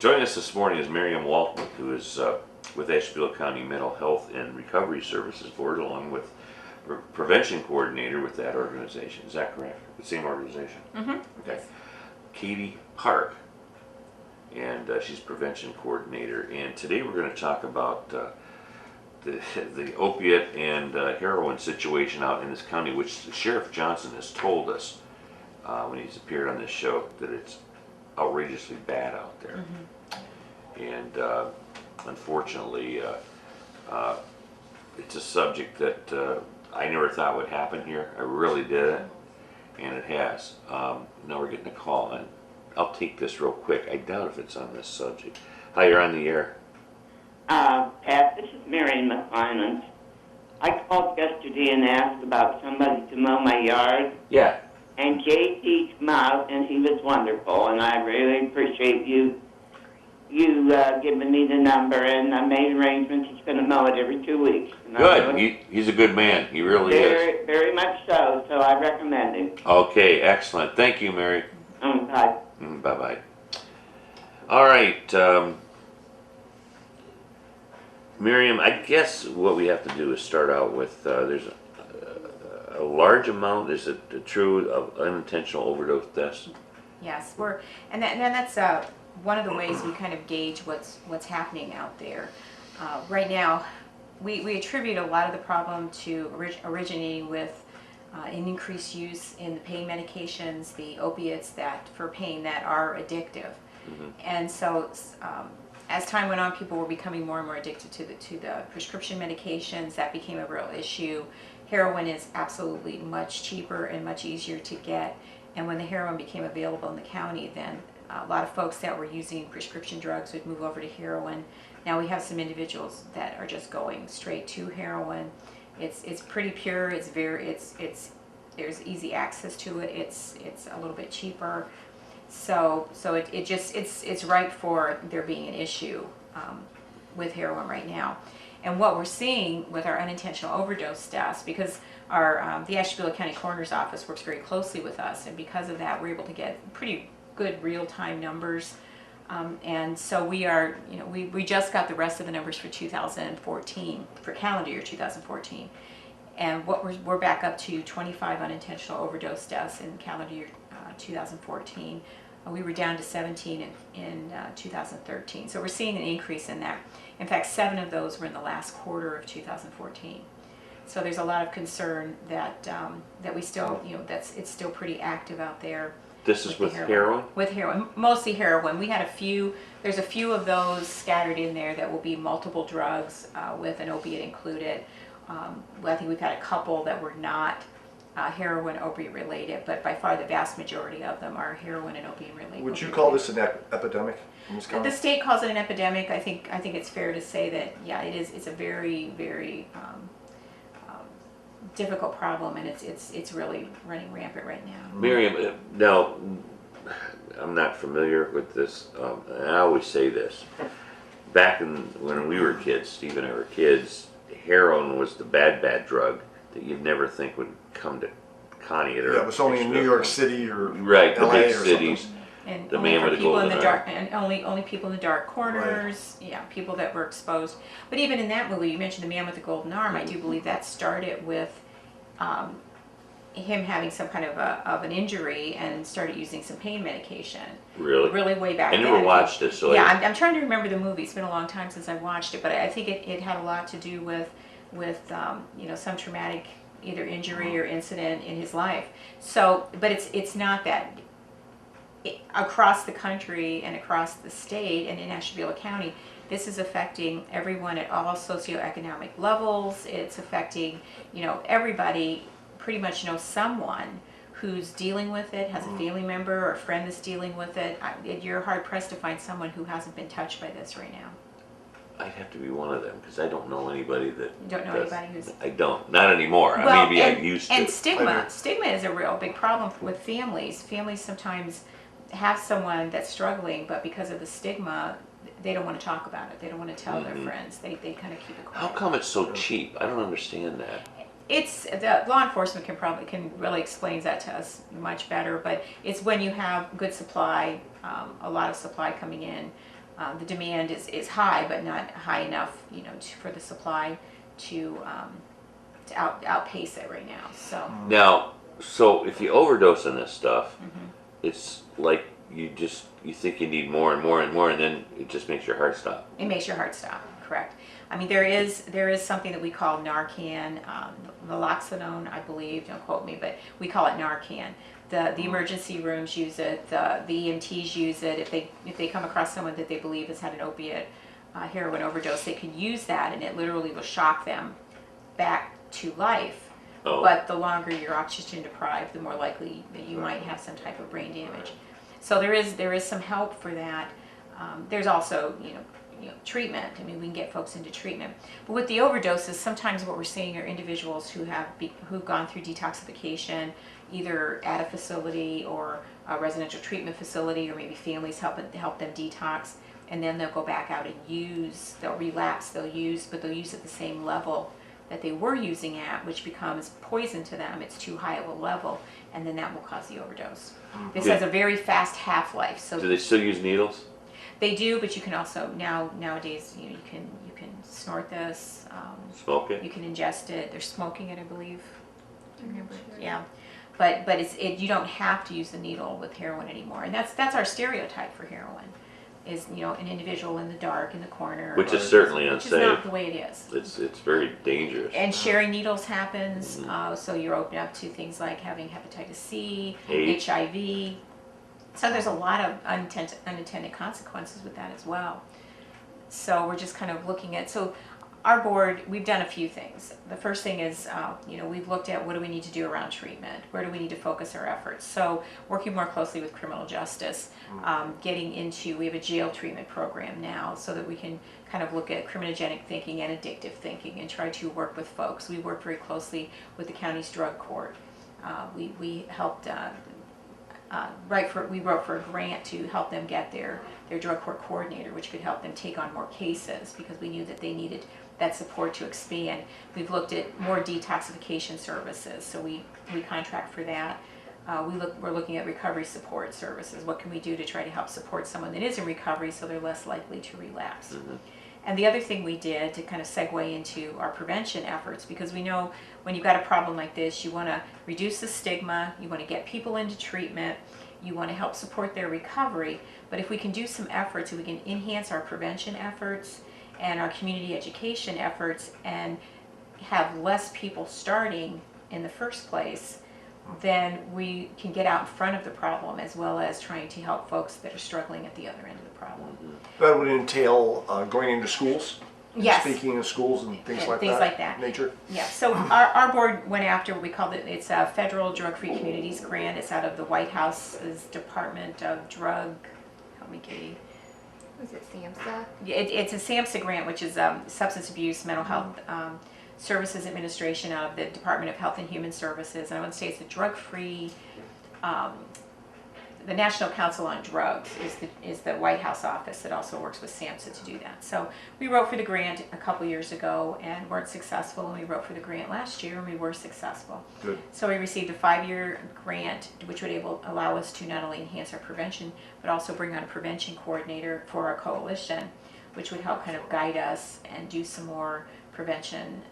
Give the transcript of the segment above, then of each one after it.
Joining us this morning is Miriam Waltman, who is with Ashtabula County Mental Health and Recovery Services Board, along with Prevention Coordinator with that organization. Is that correct? The same organization? Mm-hmm. Okay. Katie Park, and she's Prevention Coordinator. And today we're going to talk about the opiate and heroin situation out in this county, which Sheriff Johnson has told us when he's appeared on this show that it's outrageously bad out there. Mm-hmm. And unfortunately, it's a subject that I never thought would happen here. I really didn't, and it has. Now we're getting a call, and I'll take this real quick. I doubt if it's on this subject. Hi, you're on the air. Pat, this is Marion McFarland. I called yesterday and asked about somebody to mow my yard. Yeah. And JT came out, and he was wonderful, and I really appreciate you giving me the number, and I made arrangements. He's going to mow it every 2 weeks. Good. He's a good man. He really is. Very much so, so I recommend him. Okay, excellent. Thank you, Mary. Bye. Bye-bye. All right. Miriam, I guess what we have to do is start out with, there's a large amount, is it true, of unintentional overdose deaths? Yes, and that's one of the ways we kind of gauge what's happening out there. Right now, we attribute a lot of the problem to originating with an increased use in the pain medications, the opiates that for pain that are addictive. Mm-hmm. And so as time went on, people were becoming more and more addicted to the prescription medications. That became a real issue. Heroin is absolutely much cheaper and much easier to get. And when the heroin became available in the county, then a lot of folks that were using prescription drugs would move over to heroin. Now we have some individuals that are just going straight to heroin. It's pretty pure. There's easy access to it. It's a little bit cheaper. So it's right for there being an issue with heroin right now. And what we're seeing with our unintentional overdose deaths, because the Ashtabula County Coroner's Office works very closely with us, and because of that, we're able to get pretty good real-time numbers. And so we just got the rest of the numbers for 2014, for calendar year 2014. And we're back up to 25 unintentional overdose deaths in calendar year 2014. We were down to 17 in 2013. So we're seeing an increase in that. In fact, 7 of those were in the last quarter of 2014. So there's a lot of concern that we still, it's still pretty active out there. This is with heroin? With heroin, mostly heroin. We had there's a few of those scattered in there that will be multiple drugs with an opiate included. I think we've had a couple that were not heroin opiate related, but by far the vast majority of them are heroin and opiate related. Would you call this an epidemic in this county? The state calls it an epidemic. I think it's fair to say that, yeah, it is. It's a very, very difficult problem, and it's really running rampant right now. Miriam, now I'm not familiar with this, and I always say this. Back when we were kids, Steve and I were kids, heroin was the bad drug that you'd never think would come to Connie. Yeah, it was only in New York City or right, LA the big or cities. Something. And the only man for with the people in golden the dark, arm. and only people in the dark corners. Right. Yeah, people that were exposed. But even in that movie, you mentioned the man with the golden arm. I do believe that started with him having some kind of an injury and started using some pain medication. Really? Really way back then. I never watched it, so yeah, I'm trying to remember the movie. It's been a long time since I watched it, but I think it had a lot to do with some traumatic either injury or incident in his life. So, but it's not that. Across the country and across the state and in Ashtabula County, this is affecting everyone at all socioeconomic levels. It's affecting, everybody pretty much knows someone who's dealing with it, has a family member or a friend that's dealing with it. You're hard pressed to find someone who hasn't been touched by this right now. I'd have to be one of them because I don't know anybody that. You don't know anybody who's. I don't. Not anymore. Well, Maybe I used to. And stigma is a real big problem with families. Families sometimes have someone that's struggling, but because of the stigma, they don't want to talk about it. They don't want to tell their friends. They kind of keep it quiet. How come it's so cheap? I don't understand that. It's the law enforcement can really explain that to us much better, but it's when you have good supply, a lot of supply coming in, The demand is high, but not high enough, you know, for the supply to outpace it right now. So Now, so if you overdose on this stuff, it's like you think you need more and more and more, and then it just makes your heart stop. it makes your heart stop. Correct. I mean, there is something that we call Narcan, naloxone, I believe. Don't quote me, but we call it Narcan. The emergency rooms use it. The EMTs use it. If they come across someone that they believe has had an opiate heroin overdose, they can use that, and it literally will shock them back to life. Oh. But the longer you're oxygen deprived, the more likely that you might have some type of brain damage. So there is some help for that. There's also treatment. I mean, we can get folks into treatment. But with the overdoses, sometimes what we're seeing are individuals who've gone through detoxification, either at a facility or a residential treatment facility, or maybe families help them detox, and then they'll go back out and use. They'll relapse. They'll use, but they'll use at the same level that they were using at, which becomes poison to them. It's too high of a level, and then that will cause the overdose. This has a very fast half-life. So do they still use needles? they do, but you can also nowadays you can snort this. Smoke it? You can ingest it. They're smoking it, I believe. Remember? Yeah, but you don't have to use the needle with heroin anymore, and that's our stereotype for heroin. Is an individual in the dark in the corner, Which is certainly which is unsafe. not the way it is. It's very dangerous. And sharing needles happens, so you're open up to things like having hepatitis C, AIDS. HIV. So there's a lot of unintended consequences with that as well. So we're just kind of looking at, so our board, we've done a few things. The first thing is, we've looked at what do we need to do around treatment? Where do we need to focus our efforts? So working more closely with criminal justice, we have a jail treatment program now so that we can kind of look at criminogenic thinking and addictive thinking and try to work with folks. We work very closely with the county's drug court. We helped, we wrote for a grant to help them get their drug court coordinator, which could help them take on more cases because we knew that they needed that support to expand. We've looked at more detoxification services, so we contract for that. We're looking at recovery support services. What can we do to try to help support someone that is in recovery so they're less likely to relapse? And the other thing we did to kind of segue into our prevention efforts, because we know when you've got a problem like this, you want to reduce the stigma, you want to get people into treatment, you want to help support their recovery. But if we can do some efforts, if we can enhance our prevention efforts and our community education efforts and have less people starting in the first place, then we can get out in front of the problem as well as trying to help folks that are struggling at the other end of the problem. That would entail going into schools? And Yes. speaking in schools and things like Things that? like that. Nature? Yeah, so our board went after what we called it's a federal drug-free communities grant. It's out of the White House's Department of Drug, help me Katie. Was it SAMHSA? It's a SAMHSA grant, which is Substance Abuse Mental Health Services Administration out of the Department of Health and Human Services. And I want to say it's a drug-free, the National Council on Drugs is the White House office that also works with SAMHSA to do that. So we wrote for the grant a couple years ago and weren't successful, and we wrote for the grant last year and we were successful. Good. So we received a 5-year grant which would allow us to not only enhance our prevention but also bring on a prevention coordinator for our coalition, which would help kind of guide us and do some more prevention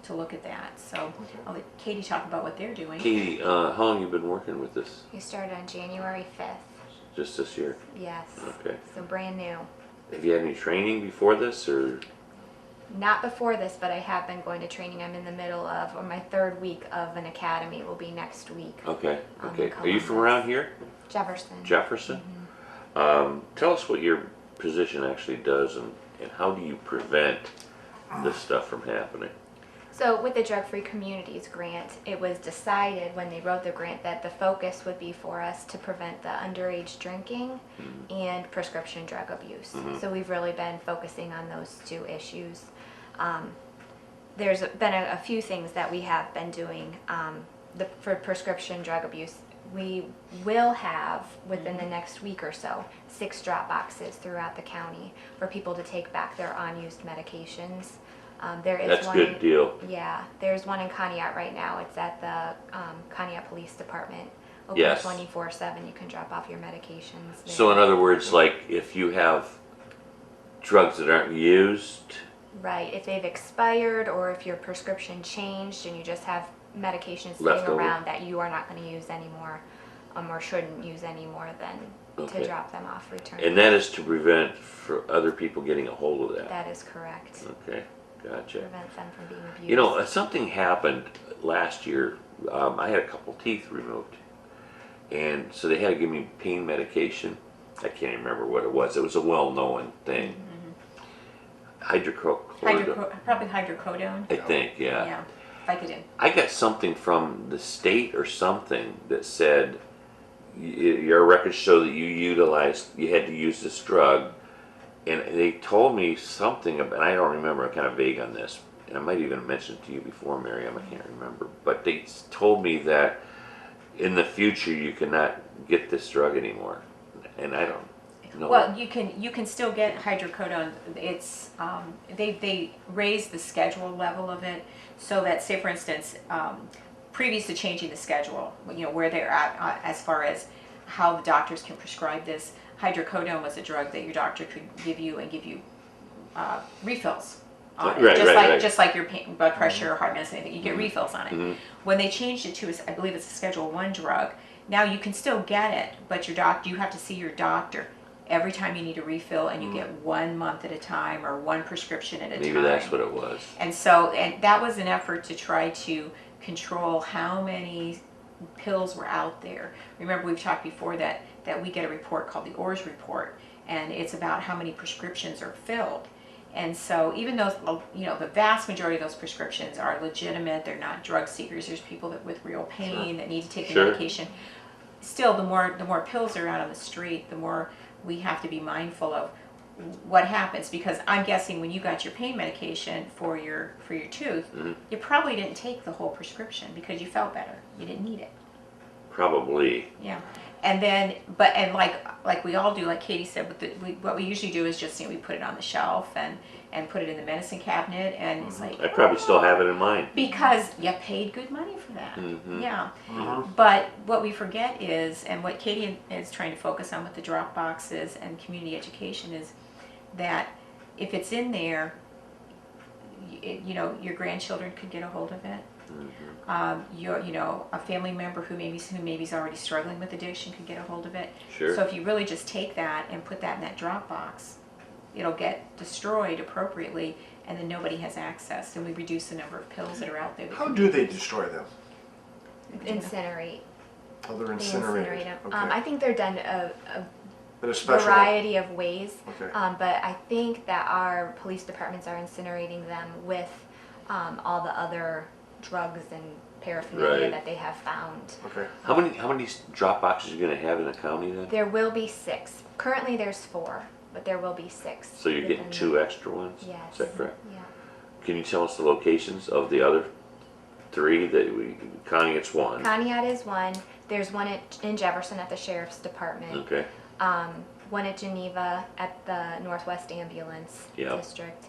to look at that. So I'll let Katie talk about what they're doing. Katie, how long you been working with this? We started on January 5th. Just this year? Yes. Okay. So brand new. Have you had any training before this, or? Not before this, but I have been going to training. I'm in the middle of, or my 3rd week of an academy will be next week. Okay, in okay. Are you from Columbus. around here? Jefferson. Jefferson? Tell us what your position actually does and how do you prevent this stuff from happening? So with the Drug-Free Communities grant, it was decided when they wrote the grant that the focus would be for us to prevent the underage drinking and prescription drug abuse. So we've really been focusing on those 2 issues. There's been a few things that we have been doing for prescription drug abuse. We will have, within the next week or so, 6 drop boxes throughout the county for people to take back their unused medications. There is That's a one good deal. Yeah, there's one in Conneaut right now. It's at the Conneaut Police Department. Open Yes. 24/7. You can drop off your medications there. So in other words, like if you have drugs that aren't used. Right, if they've expired or if your prescription changed and you just have medications sitting Left over. around that you are not going to use anymore, or shouldn't use anymore, then Okay. to drop them off, return. And that is to prevent for other people getting a hold of that. That is correct. Okay, gotcha. Prevents them from being abused. You know, something happened last year. I had a couple teeth removed, and so they had to give me pain medication. I can't even remember what it was. It was a well-known thing. Hydrochloroquine, Probably hydrocodone. I think. Yeah. Yeah, Vicodin. I got something from the state or something that said your records show that you had to use this drug, and they told me something about, and I don't remember, I'm kind of vague on this, and I might even have mentioned it to you before, Miriam, I can't remember, but they told me that in the future you cannot get this drug anymore, and I don't know. Well, you can still get hydrocodone. It's they raised the schedule level of it so that, say for instance, previous to changing the schedule, where they're at as far as how the doctors can prescribe this, hydrocodone was a drug that your doctor could give you and give you refills on it. Right. Just like your blood pressure, heart medicine, anything, you get refills on it. Mhm. When they changed it to, I believe it's a Schedule 1 drug, now you can still get it, but you have to see your doctor every time you need a refill, and you get 1 month at a time or one prescription at a time. Maybe that's what it was. And that was an effort to try to control how many pills were out there. Remember, we've talked before that we get a report called the ORS report, and it's about how many prescriptions are filled. And so even though, the vast majority of those prescriptions are legitimate, they're not drug seekers, there's people with real pain that need to take the Sure. medication. Still, the more pills are out on the street, the more we have to be mindful of what happens, because I'm guessing when you got your pain medication for your tooth, you probably didn't take the whole prescription because you felt better. You didn't need it. Probably. Yeah. And then, and like we all do, like Katie said, what we usually do is just, we put it on the shelf and put it in the medicine cabinet, and it's like, I probably still have it in mind. because you paid good money for that. Mhm. Yeah. But what we forget is, and what Katie is trying to focus on with the drop boxes and community education, is that if it's in there, your grandchildren could get a hold of it. A family member who maybe's already struggling with addiction could get a hold of it. Sure. So if you really just take that and put that in that drop box, it'll get destroyed appropriately, and then nobody has access, and we reduce the number of pills that are out there. How do they destroy them? Incinerate. Oh, they're They incinerated. incinerate them. Okay. I think they're done a In a special. variety of ways. Okay. But I think that our police departments are incinerating them with all the other drugs and paraphernalia Right. that they have found. Okay. How many drop boxes are you going to have in the county then? There will be 6. Currently there's 4, but there will be 6. So you're getting within 2 extra ones? Yes. Is that correct? Yeah. Can you tell us the locations of the other 3 that Connie, it's 1. Conneaut is one. There's one in Jefferson at the Sheriff's Department. Okay. One at Geneva at the Northwest Ambulance Yep. District.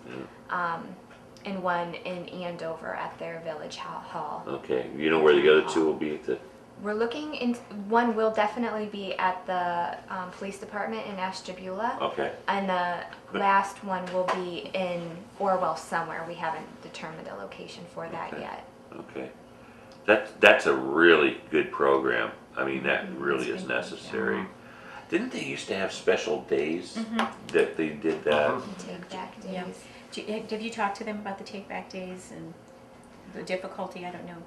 And one in Andover at their Village Hall. Okay. You know where the other 2 will be at the... We're looking in. One will definitely be at the police department in Ashtabula, Okay. and the last one will be in Orwell somewhere. We haven't determined a location for that Okay. yet. Okay. That's a really good program. I mean, that really It's is been good, necessary. Didn't they used to have special days that they did that? Take back days. Yeah. Have you talked to them about the take back days and the difficulty? I don't know.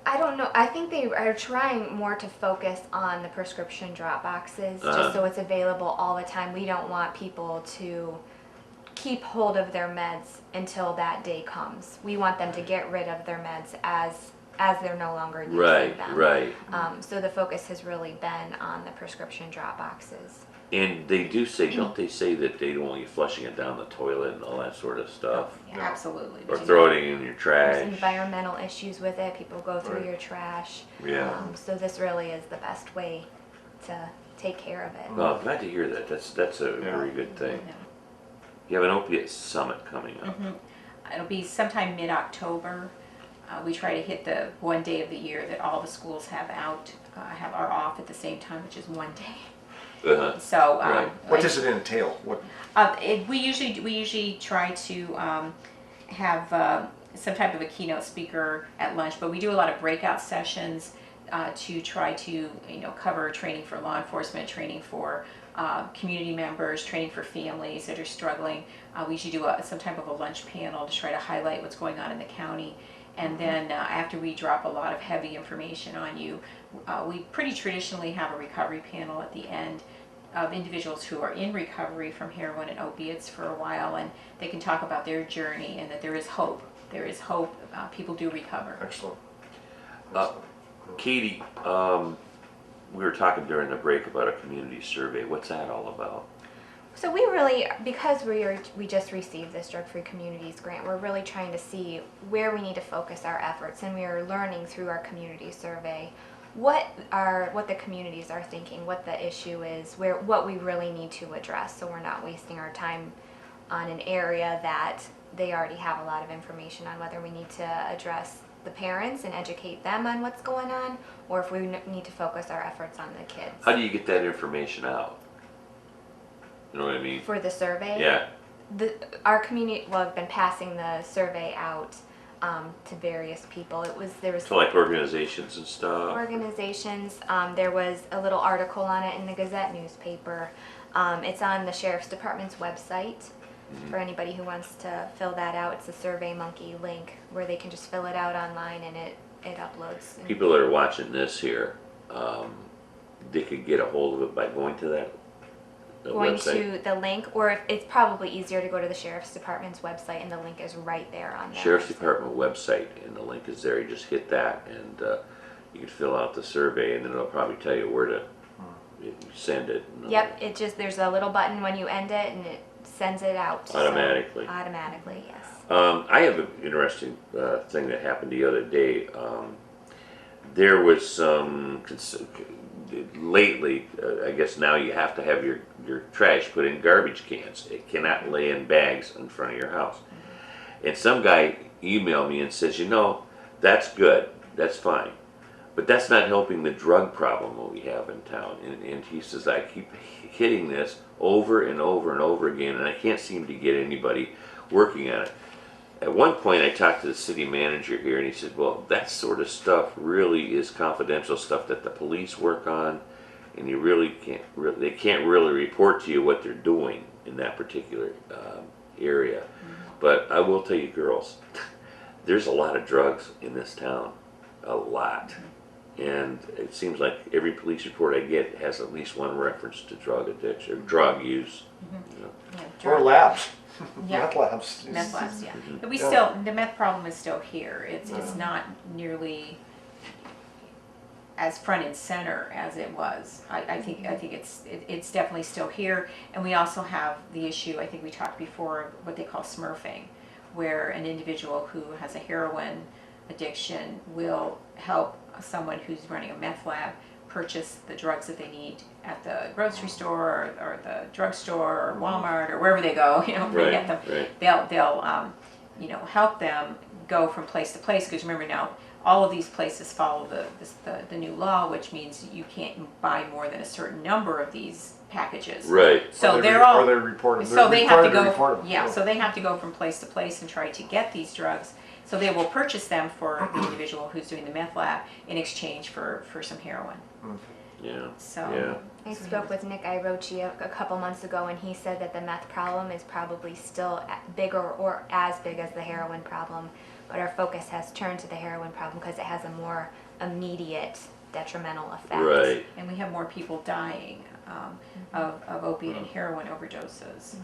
I don't know. I think they are trying more to focus on the prescription drop boxes, Uh-huh. just so it's available all the time. We don't want people to keep hold of their meds until that day comes. We want them to get rid of their meds as they're no longer using Right, them. right. So the focus has really been on the prescription drop boxes. And they do say, don't they say that they don't want you flushing it down the toilet and all that sort of stuff? Yeah, absolutely. Or But throwing it in your There's trash? environmental issues with it. People go through Right. your trash. Yeah. So this really is the best way to take care of it. Well, I'm glad to hear that. That's a Yeah. very good thing. Yeah. You have an opiate summit coming up. It'll be sometime mid-October. We try to hit the one day of the year that all the schools are off at the same time, which is one day. So, Right. What does it entail? What, we usually try to have some type of a keynote speaker at lunch, but we do a lot of breakout sessions to try to cover training for law enforcement, training for community members, training for families that are struggling. We usually do some type of a lunch panel to try to highlight what's going on in the county. And then after we drop a lot of heavy information on you, we pretty traditionally have a recovery panel at the end of individuals who are in recovery from heroin and opiates for a while, and they can talk about their journey and that there is hope. There is hope. People do recover. excellent. Katie, we were talking during the break about a community survey. What's that all about? So we really, because we just received this Drug-Free Communities grant, we're really trying to see where we need to focus our efforts, and we are learning through our community survey what the communities are thinking, what the issue is, what we really need to address, so we're not wasting our time on an area that they already have a lot of information on, whether we need to address the parents and educate them on what's going on, or if we need to focus our efforts on the kids. How do you get that information out? You know what I mean? For the survey? Yeah. Our community, well, I've been passing the survey out to various people. There was So like organizations and stuff. organizations. There was a little article on it in the Gazette newspaper. It's on the Sheriff's Department's website for anybody who wants to fill that out. It's a SurveyMonkey link where they can just fill it out online, and it uploads. People that are watching this here, they could get a hold of it by going to that Going website. to the link, or it's probably easier to go to the Sheriff's Department's website, and the link is right there on that. Sheriff's Department website, and the link is there. You just hit that, and you can fill out the survey, and then it'll probably tell you where to send it. Yep, there's a little button when you end it, and it sends it out. so- Automatically. Automatically, yes. I have an interesting thing that happened the other day. There was some lately. I guess now you have to have your trash put in garbage cans. It cannot lay in bags in front of your house. And some guy emailed me and says, that's good, that's fine, but that's not helping the drug problem that we have in town. And he says, I keep hitting this over and over and over again, and I can't seem to get anybody working on it. At one point I talked to the city manager here, and he said, well, that sort of stuff really is confidential stuff that the police work on, and you really they can't really report to you what they're doing in that particular area. But I will tell you, girls, there's a lot of drugs in this town, a lot. And it seems like every police report I get has at least one reference to drug addiction, or drug use. Yeah, Or drug- labs. Yeah. Meth labs. Meth labs, yeah. But Yeah. the meth problem is still here. It's not nearly as front and center as it was. I think it's definitely still here. And we also have the issue, I think we talked before, of what they call smurfing, where an individual who has a heroin addiction will help someone who's running a meth lab purchase the drugs that they need at the grocery store or the drugstore or Walmart or wherever they go, they get them. Right. They'll help them go from place to place, because remember now, all of these places follow the new law, which means you can't buy more than a certain number of these packages. Right. So Or they're all, Or they report them. so they have to go, report them. yeah, so they have to go from place to place and try to get these drugs. So they will purchase them for the individual who's doing the meth lab in exchange for some heroin. Yeah. So Yeah. I spoke with Nick Irochi a couple months ago, and he said that the meth problem is probably still bigger or as big as the heroin problem, but our focus has turned to the heroin problem because it has a more immediate detrimental effect. Right. and we have more people dying of opiate and heroin overdoses.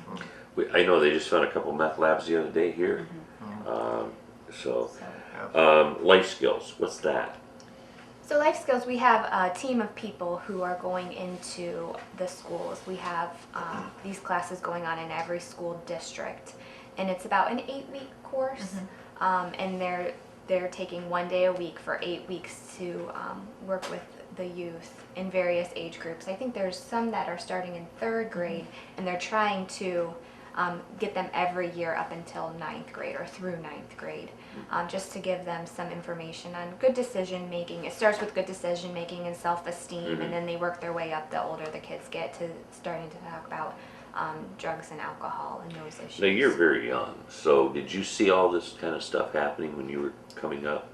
I know they just found a couple meth labs the other day here. So, So, life skills, what's that? So Life Skills, we have a team of people who are going into the schools. We have these classes going on in every school district, and it's about an 8-week course, and they're taking 1 day a week for 8 weeks to work with the youth in various age groups. I think there's some that are starting in 3rd grade, and they're trying to get them every year up until ninth grade or through ninth grade, just to give them some information on good decision making. It starts with good decision making and self-esteem, and then they work their way up the older the kids get to starting to talk about drugs and alcohol and those issues. Now, you're very young, so did you see all this kind of stuff happening when you were coming up?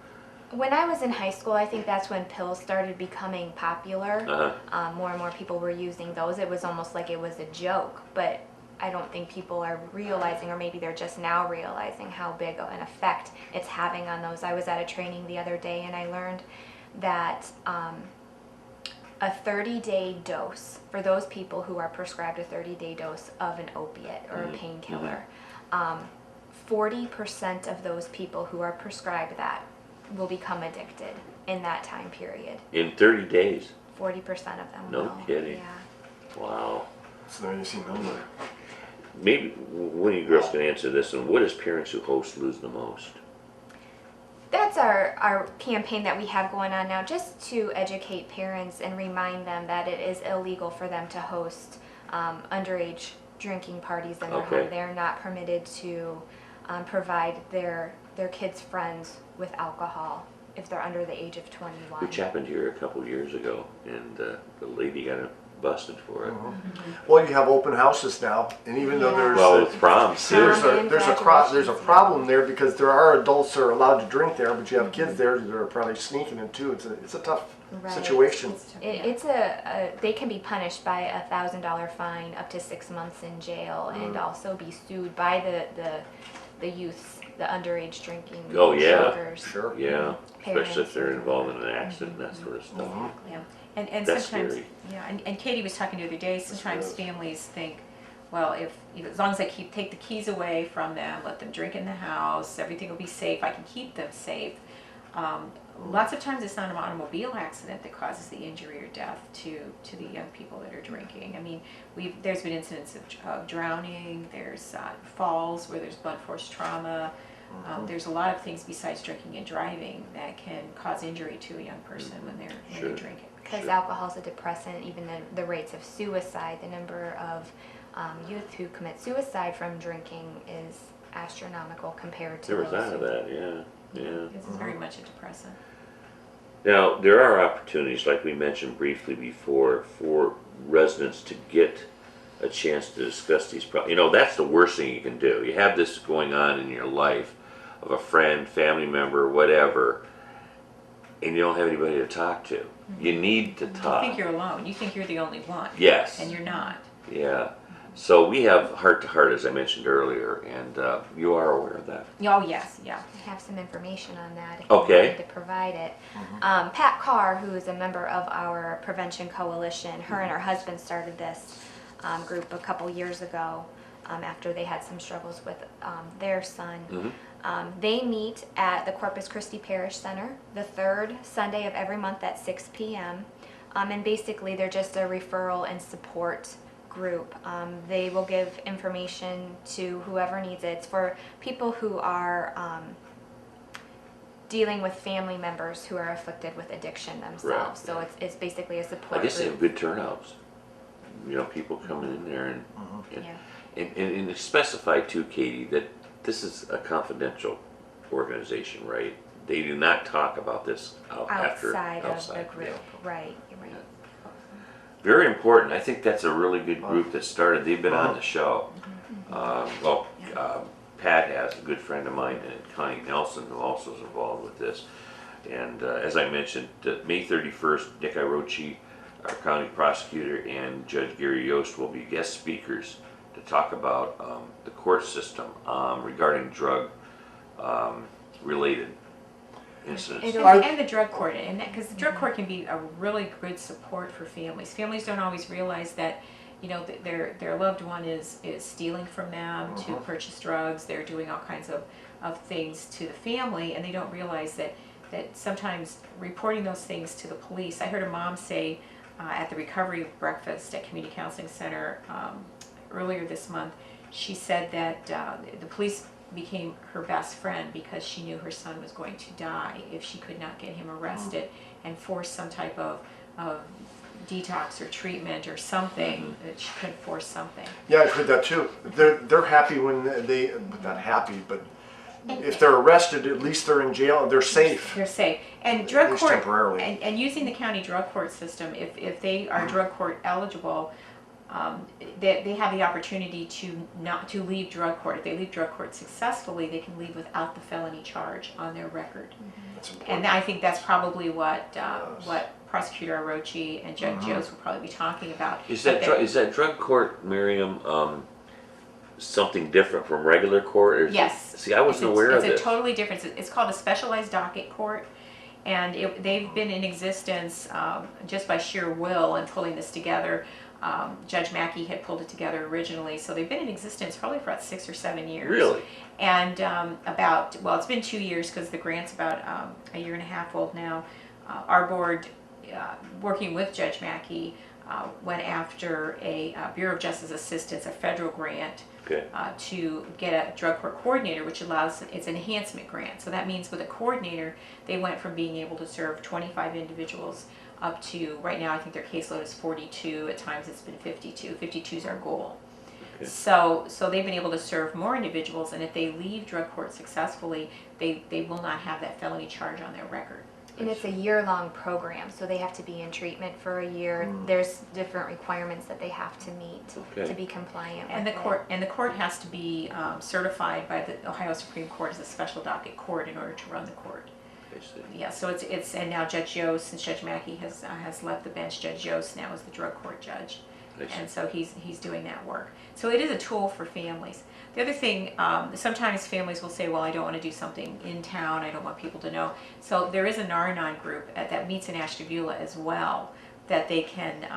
When I was in high school, I think that's when pills started becoming popular. Uh-huh. More and more people were using those. It was almost like it was a joke, but I don't think people are realizing, or maybe they're just now realizing how big of an effect it's having on those. I was at a training the other day and I learned that a 30-day dose, for those people who are prescribed a 30-day dose of an opiate or a painkiller, 40% of those people who are prescribed that will become addicted in that time period. In 30 days? 40% of them No will. kidding. Yeah. Wow. It's an amazing number. Maybe one of you girls can answer this, and what does parents who host lose the most? That's our campaign that we have going on now, just to educate parents and remind them that it is illegal for them to host underage drinking parties in their Okay. home. They're not permitted to provide their kids' friends with alcohol if they're under the age of 21. Which happened here a couple years ago, and the lady got busted for it. Well, you have open houses now, and even though Yeah. there's Well, with proms too. there's Prom and there's a graduations, problem there because there are adults that are allowed to drink there, but you have kids there that are probably sneaking in too. It's a tough Right. situation. It's they can be punished by a $1,000 fine, up to 6 months in jail, and also be sued by the youths, the underage drinking Oh, yeah. drinkers. Sure. Yeah, especially if Parents. they're involved in an accident and that sort of stuff. Yeah, and That's sometimes, scary. yeah, and Katie was talking the other day, sometimes Yes. families think, well, if, as long as I take the keys away from them, let them drink in the house, everything will be safe, I can keep them safe. Lots of times it's not an automobile accident that causes the injury or death to the young people that are drinking. I mean, there's been incidents of drowning, there's falls where there's blunt force trauma. There's a lot of things besides drinking and driving that can cause injury to a young person when they're Sure. drinking. Because Sure. alcohol is a depressant, even the rates of suicide, the number of youth who commit suicide from drinking is astronomical compared to Never those thought of who- that, yeah. This is very much a depressant. Now, there are opportunities, like we mentioned briefly before, for residents to get a chance to discuss these problems. You know, that's the worst thing you can do. You have this going on in your life of a friend, family member, whatever, and you don't have anybody to talk to. You need to You talk. think you're alone, you think you're the only one. Yes. And you're not. Yeah. So we have heart to heart, as I mentioned earlier, and you are aware of that. Oh, yes, yeah. I have some information on that if Okay. you want me to provide it. Pat Carr, who is a member of our Prevention Coalition, her and her husband started this group a couple years ago after they had some struggles with their son. They meet at the Corpus Christi Parish Center the third Sunday of every month at 6 p.m. And basically they're just a referral and support group. They will give information to whoever needs it. It's for people who are dealing with family members who are afflicted with addiction themselves. Right. So it's basically a support I guess they group. have good turnouts. You know, people coming in there and, Yeah. and specify too, Katie, that this is a confidential organization, right? They do not talk about this Outside of the yeah. group, right, you're right. Very important. I think that's a really good group that started. They've been on the show. Pat has a good friend of mine, and Connie Nelson, who also is involved with this. And as I mentioned, May 31st, Nick Irochi, our county prosecutor, and Judge Gary Yost will be guest speakers to talk about the court system regarding drug related incidents. And the drug court, and because the drug court can be a really good support for families. Families don't always realize that, you know, their loved one is stealing from them to purchase drugs. They're doing all kinds of things to the family, and they don't realize that sometimes reporting those things to the police. I heard a mom say at the recovery breakfast at Community Counseling Center earlier this month, she said that the police became her best friend because she knew her son was going to die if she could not get him arrested and force some type of detox or treatment or something that could force something. Yeah, I've heard that too. They're happy when they, not happy, but if they're arrested, at least they're in jail. They're safe. They're safe. And drug least court, temporarily. and using the county drug court system, if they are drug court eligible, they have the opportunity to leave drug court. If they leave drug court successfully, they can leave without the felony charge on their record. That's important. And I think that's probably what Prosecutor Orochi and Judge Jost will probably be talking about. Is that drug court, Miriam, something different from regular court? Or Yes. See, I wasn't aware of this. It's a totally different. It's called a specialized docket court, and they've been in existence just by sheer will and pulling this together. Judge Mackey had pulled it together originally, so they've been in existence probably for about 6 or 7 years. Really? And it's been 2 years because the grant's about a year and a half old now. Our board, working with Judge Mackey, went after a Bureau of Justice Assistance, a federal grant, Okay. to get a drug court coordinator, which allows, it's an enhancement grant. So that means with a coordinator, they went from being able to serve 25 individuals up to, right now I think their caseload is 42, at times it's been 52. 52 is our goal. Okay. So they've been able to serve more individuals, and if they leave drug court successfully, they will not have that felony charge on their record. And it's a year-long program, so they have to be in treatment for a year. There's different requirements that they have to meet Okay. to be compliant And with the court has to be certified by the Ohio Supreme Court as a special docket court in order to run the court. I see. Yeah, so it's and now Judge Yost, since Judge Mackey has left the bench, Judge Yost now is the drug court judge, I see. and so he's doing that work. So it is a tool for families. The other thing, sometimes families will say, well, I don't want to do something in town, I don't want people to know. So there is a Nar-Anon group that meets in Ashtabula as well, that they can,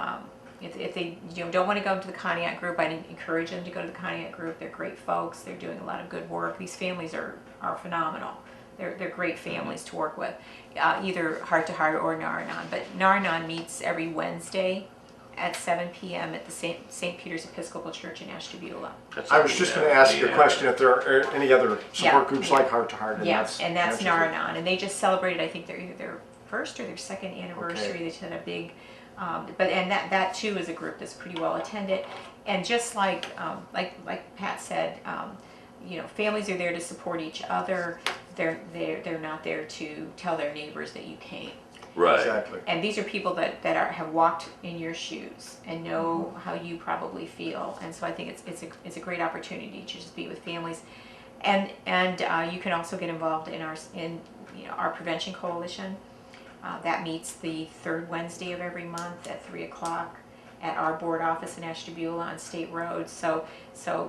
if they don't want to go to the Conneaut group, I encourage them to go to the Conneaut group. They're great folks, they're doing a lot of good work. These families are phenomenal. They're great families to work with, either Heart to Heart or Nar-Anon. But Nar-Anon meets every Wednesday at 7 p.m. at the St. Peter's Episcopal Church in Ashtabula. That's I was something just that going to ask would you be, a question if there are any other support groups yeah. like Heart to Heart. Yes, and that's answers it. Nar-Anon, and they just celebrated, I think, either their first or their second anniversary. Okay. They just had a big, and that too is a group that's pretty well attended. And just like Pat said, families are there to support each other. They're not there to tell their neighbors that you can't. Right. Exactly. And these are people that have walked in your shoes and know how you probably feel. And so I think it's a great opportunity to just be with families, and you can also get involved in our prevention coalition. That meets the third Wednesday of every month at 3:00 at our board office in Ashtabula on State Road. So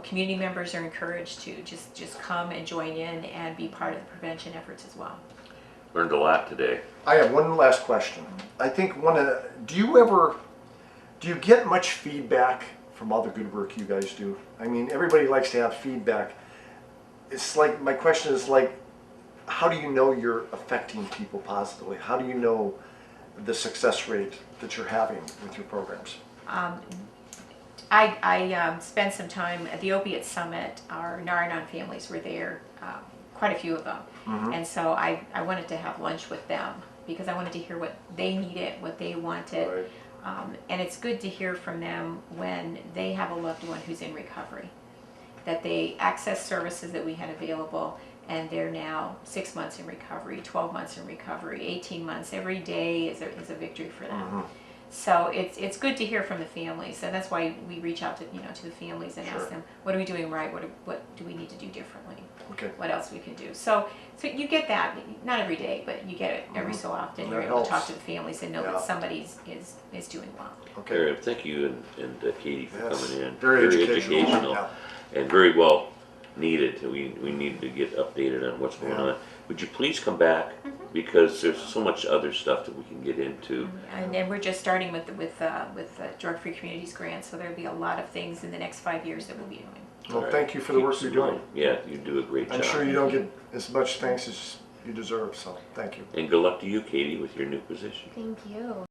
community members are encouraged to just come and join in and be part of the prevention efforts as well. Learned a lot today. I have one last question. I think do you get much feedback from all the good work you guys do? I mean, everybody likes to have feedback. It's like, my question is like, how do you know you're affecting people positively? How do you know the success rate that you're having with your programs? I spent some time at the Opiate Summit. Our Nar-Anon families were there, quite a few of them. And so I wanted to have lunch with them because I wanted to hear what they needed, what they wanted. Right. And it's good to hear from them when they have a loved one who's in recovery, that they access services that we had available, and they're now 6 months in recovery, 12 months in recovery, 18 months. Every day is a victory for them. So it's good to hear from the families, and that's why we reach out to the families and ask them, what are we doing right? What do we need to do differently? Okay. What else we can do? So you get that, not every day, but you get it every so often. You're That able to talk helps. to the families and know Yeah. that somebody is doing well. Okay. Miriam, thank you and Katie for Yes. coming in. Very educational. Yeah. And very well needed. We need to get updated on what's going Yeah. on. Would you please come back, because there's so much other stuff that we can get into. And then we're just starting with the Drug Free Communities grant, so there'll be a lot of things in the next 5 years that we'll be doing. Well, All right. thank you for the Keep work us you're in doing. mind. Yeah, you do a great job. I'm sure you don't get as much thanks as you deserve, so thank you. And good luck to you, Katie, with your new position. Thank you.